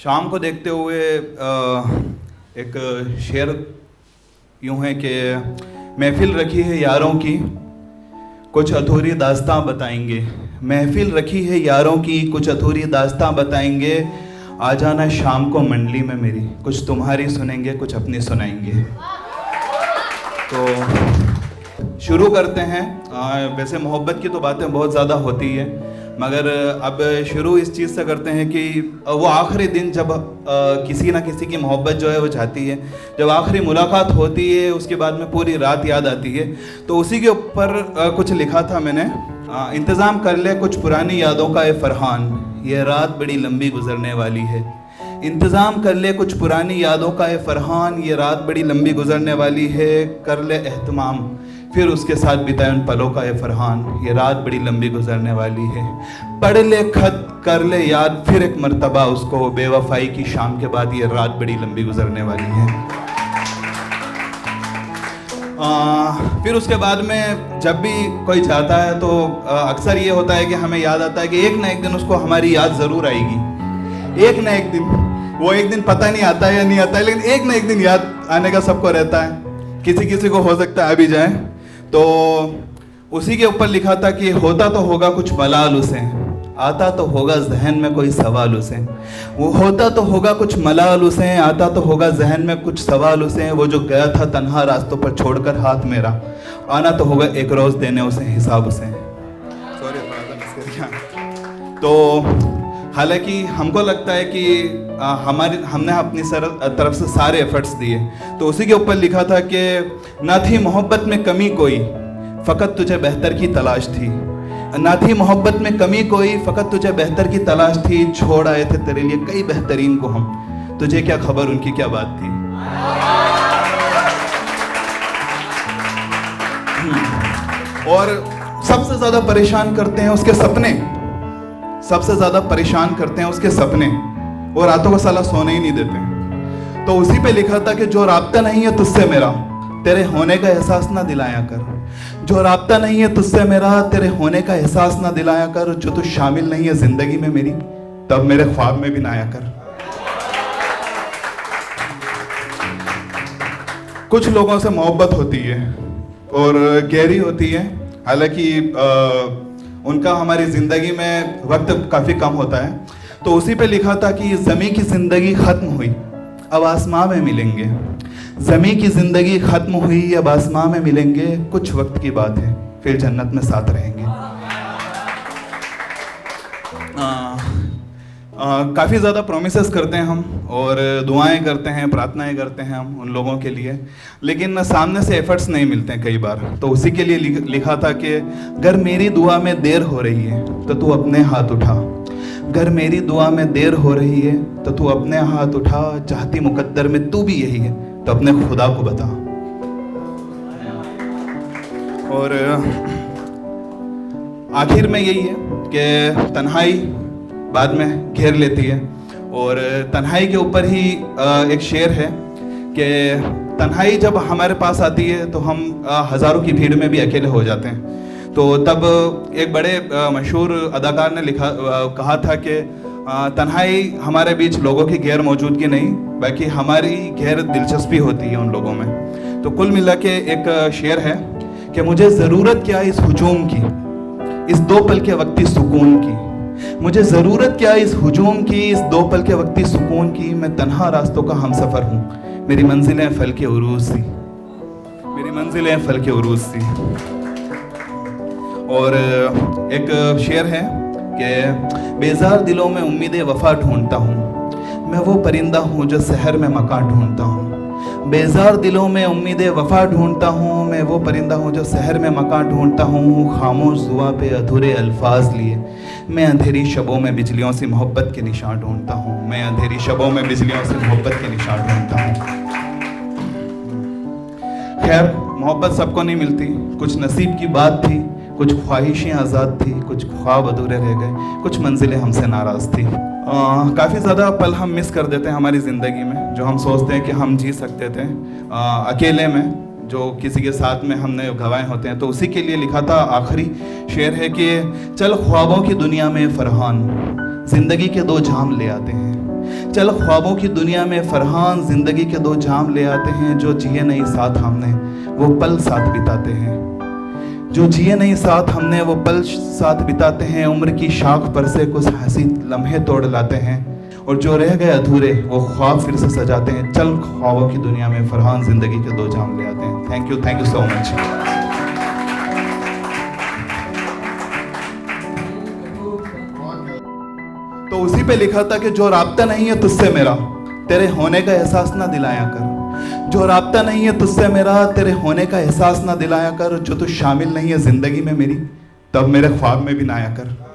शाम को देखते हुए एक शेर यूँ है कि महफिल रखी है यारों की, कुछ अधूरी दास्तां बताएंगे। महफिल रखी है यारों की, कुछ अधूरी दास्तां बताएंगे। आ जाना शाम को मंडली में मेरी, कुछ तुम्हारी सुनेंगे, कुछ अपनी सुनाएंगे। तो शुरू करते हैं। वैसे मोहब्बत की तो बातें बहुत ज़्यादा होती है, मगर अब शुरू इस चीज़ से करते हैं कि वो आखिरी दिन जब किसी ना किसी की मोहब्बत जो है वो जाती है, जब आखिरी मुलाकात होती है, उसके बाद में पूरी रात याद आती है। तो उसी के ऊपर कुछ लिखा था मैंने। इंतज़ाम कर ले कुछ पुरानी यादों का ए फरहान, ये रात बड़ी लंबी गुजरने वाली है। इंतज़ाम कर ले कुछ पुरानी यादों का ए फरहान, ये रात बड़ी लंबी गुजरने वाली है। कर ले एहतमाम फिर उसके साथ बिताए उन पलों का ए फरहान, ये रात बड़ी लंबी गुजरने वाली है। पढ़ ले खत कर ले याद फिर एक मर्तबा उसको, बेवफाई की शाम के बाद ये रात बड़ी लंबी गुजरने वाली है। फिर उसके बाद में जब भी कोई जाता है तो अक्सर ये होता है कि हमें याद आता है कि एक ना एक दिन उसको हमारी याद ज़रूर आएगी। एक ना एक दिन, वो एक दिन पता नहीं आता है या नहीं आता है, लेकिन एक ना एक दिन याद आने का सबको रहता है। किसी किसी को हो सकता है आ भी जाए। तो उसी के ऊपर लिखा था कि होता तो होगा कुछ मलाल उसे, आता तो होगा जहन में कोई सवाल उसे। वो होता तो होगा कुछ मलाल उसे, आता तो होगा जहन में कुछ सवाल उसे। वो जो गया था तन्हा रास्तों पर छोड़कर हाथ मेरा, आना तो होगा एक रोज़ देने उसे हिसाब उसे। तो हालांकि हमको लगता है कि हमने अपनी तरफ से सारे एफर्ट्स दिए। तो उसी के ऊपर लिखा था कि ना थी मोहब्बत में कमी कोई, फ़कत तुझे बेहतर की तलाश थी। ना थी मोहब्बत में कमी कोई, फ़कत तुझे बेहतर की तलाश थी। छोड़ आए थे तेरे लिए कई बेहतरीन को हम, तुझे क्या खबर उनकी क्या बात थी। और सबसे ज़्यादा परेशान करते हैं उसके सपने, सबसे ज़्यादा परेशान करते हैं उसके सपने, और रातों को साला सोने ही नहीं देते। तो उसी पे लिखा था कि जो राब्ता नहीं है तुझसे मेरा, तेरे होने का एहसास ना दिलाया कर। जो राब्ता नहीं है तुझसे मेरा, तेरे होने का एहसास ना दिलाया कर। जो तू शामिल नहीं है जिंदगी में मेरी, तब मेरे ख्वाब में भी ना आया कर। कुछ लोगों से मोहब्बत होती है और गहरी होती है, हालांकि उनका हमारी ज़िंदगी में वक्त काफ़ी कम होता है। तो उसी पे लिखा था कि ज़मीं की ज़िंदगी ख़त्म हुई, अब आसमां में मिलेंगे। ज़मीं की ज़िंदगी ख़त्म हुई, अब आसमां में मिलेंगे। कुछ वक्त की बात है, फिर जन्नत में साथ रहेंगे। काफ़ी ज़्यादा प्रोमिसेस करते हैं हम, और दुआएं करते हैं, प्रार्थनाएं करते हैं हम उन लोगों के लिए, लेकिन सामने से एफर्ट्स नहीं मिलते हैं कई बार। तो उसी के लिए लिखा था कि अगर मेरी दुआ में देर हो रही है तो तू अपने हाथ उठा। अगर मेरी दुआ में देर हो रही है तो तू अपने हाथ उठा। चाहती मुकद्दर में तू भी यही है तो अपने खुदा को बता। और आखिर में यही है कि तन्हाई बाद में घेर लेती है, और तन्हाई के ऊपर ही एक शेर है कि तन्हाई जब हमारे पास आती है तो हम हज़ारों की भीड़ में भी अकेले हो जाते हैं। तो तब एक बड़े मशहूर अदाकार ने कहा था कि तन्हाई हमारे बीच लोगों की गैर मौजूदगी नहीं, बल्कि हमारी गैर दिलचस्पी होती है उन लोगों में। तो कुल मिला के एक शेर है कि मुझे ज़रूरत क्या इस हुजूम की, इस दो पल के वक्ती सुकून की। मुझे ज़रूरत क्या इस हुजूम की, इस दो पल के वक्ती सुकून की। मैं तन्हा रास्तों का हम सफ़र हूँ, मेरी मंजिलें फल के उरूज सी, मेरी मंजिलें फल के उरूज सी। और एक शेर है कि बेजार दिलों में उम्मीद वफ़ा ढूंढता हूँ, मैं वो परिंदा हूँ जो शहर में मकान ढूंढता हूँ। बेजार दिलों में उम्मीद वफ़ा ढूंढता हूँ, मैं वो परिंदा हूँ जो शहर में मकान ढूंढता हूँ। खामोश जुआ पे अधूरे अल्फाज लिए, मैं अंधेरी शबों में बिजलियों से मोहब्बत के निशान ढूंढता हूँ। मैं अंधेरी शबों में बिजलियों से मोहब्बत के निशान ढूंढता हूँ। खैर, मोहब्बत सबको नहीं मिलती, कुछ नसीब की बात थी, कुछ ख्वाहिशें आज़ाद थी, कुछ ख्वाब अधूरे रह गए, कुछ मंजिलें हमसे नाराज़ थी। काफ़ी ज़्यादा पल हम मिस कर देते हैं हमारी ज़िंदगी में, जो हम सोचते हैं कि हम जी सकते थे अकेले में, जो किसी के साथ में हमने गवाए होते हैं। तो उसी के लिए लिखा था, आखिरी शेर है कि चल ख्वाबों की दुनिया में फरहान, ज़िंदगी के दो जाम ले आते हैं। चल ख्वाबों की दुनिया में फरहान जिंदगी के दो जाम ले आते हैं, जो जिए नहीं साथ हमने वो पल साथ बिताते हैं। जो जिए नहीं साथ हमने वो पल साथ बिताते हैं, उम्र की शाख पर से कुछ हंसी लम्हे तोड़ लाते हैं, और जो रह गए अधूरे वो ख्वाब फिर से सजाते हैं। चल ख्वाबों की दुनिया में फरहान जिंदगी के दो जाम ले आते हैं। Thank you so much. तो उसी पे लिखा था कि जो राब्ता नहीं है तुझसे मेरा, तेरे होने का एहसास ना दिलाया कर। जो राब्ता नहीं है तुझसे मेरा, तेरे होने का एहसास ना दिलाया कर। जो तू शामिल नहीं है जिंदगी में मेरी, तब मेरे ख्वाब में भी ना आया कर।